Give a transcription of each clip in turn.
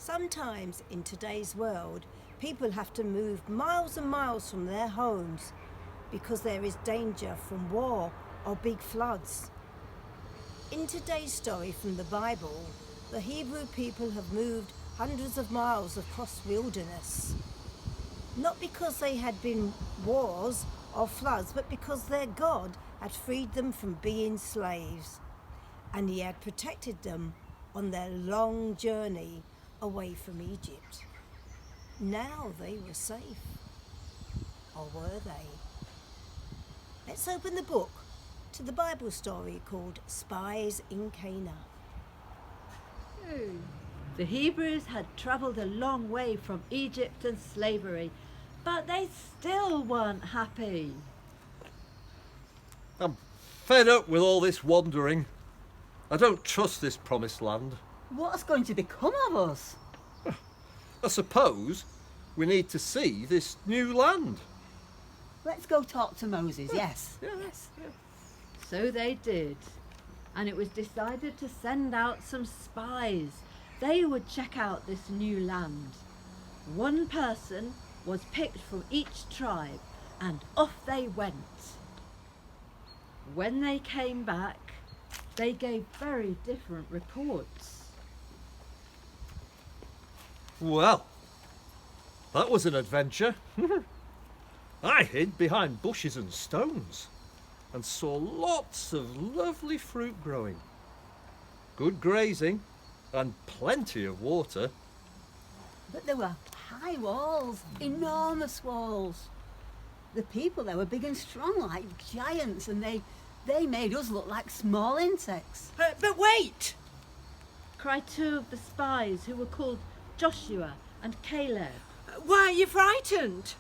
Sometimes in today's world, people have to move miles and miles from their homes because there is danger from war or big floods. In today's story from the Bible, the Hebrew people have moved hundreds of miles across wilderness. Not because they had been wars or floods, but because their God had freed them from being slaves, and he had protected them on their long journey away from Egypt. Now they were safe. Or were they? Let's open the book to the Bible story called Spies in Canaan. The Hebrews had travelled a long way from Egypt and slavery, but they still weren't happy. I'm fed up with all this wandering. I don't trust this promised land. What's going to become of us? I suppose we need to see this new land. Let's go talk to Moses, yes. Yes. So they did, and it was decided to send out some spies. They would check out this new land. One person was picked from each tribe, and off they went. When they came back, they gave very different reports. Well, that was an adventure. I hid behind bushes and stones and saw lots of lovely fruit growing. Good grazing and plenty of water. But there were high walls, enormous walls. The people there were big and strong like giants, and they made us look like small insects. But wait! Cried two of the spies who were called Joshua and Caleb. Why are you frightened?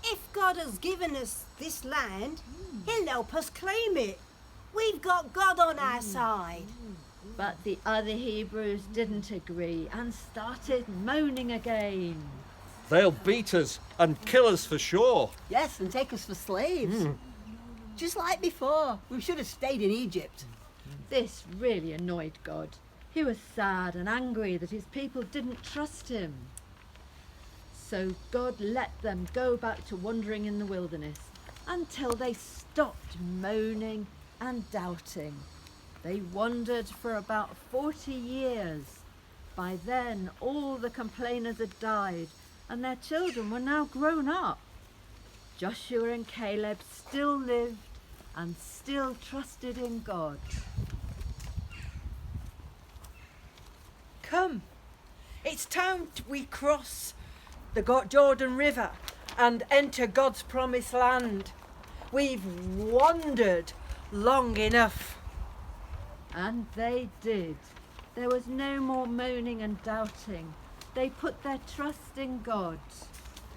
If God has given us this land, he'll help us claim it. We've got God on our side. But the other Hebrews didn't agree and started moaning again. They'll beat us and kill us for sure. Yes, and take us for slaves. Just like before, we should have stayed in Egypt. This really annoyed God. He was sad and angry that his people didn't trust him. So God let them go back to wandering in the wilderness until they stopped moaning and doubting. They wandered for about 40 years. By then, all the complainers had died, and their children were now grown up. Joshua and Caleb still lived and still trusted in God. Come, it's time we cross the Jordan River and enter God's promised land. We've wandered long enough. And they did. There was no more moaning and doubting. They put their trust in God.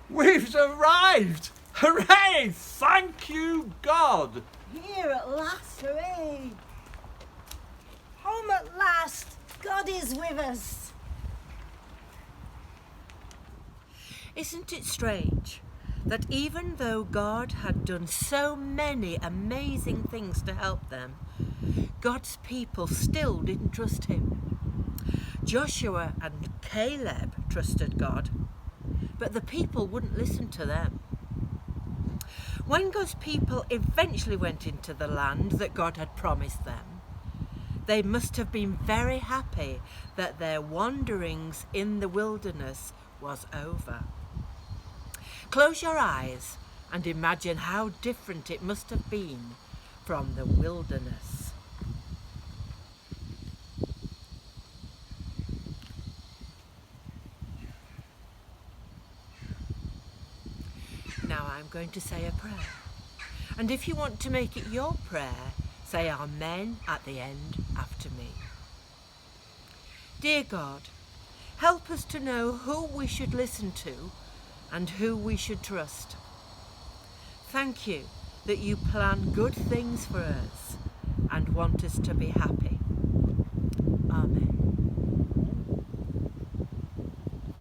We've arrived! Hooray! Thank you, God! Here at last, hooray! Home at last. God is with us. Isn't it strange that even though God had done so many amazing things to help them, God's people still didn't trust him? Joshua and Caleb trusted God, but the people wouldn't listen to them. When God's people eventually went into the land that God had promised them, they must have been very happy that their wanderings in the wilderness was over. Close your eyes and imagine how different it must have been from the wilderness. Now I'm going to say a prayer. And if you want to make it your prayer, say Amen at the end after me. Dear God, help us to know who we should listen to and who we should trust. Thank you that you plan good things for us and want us to be happy. Amen.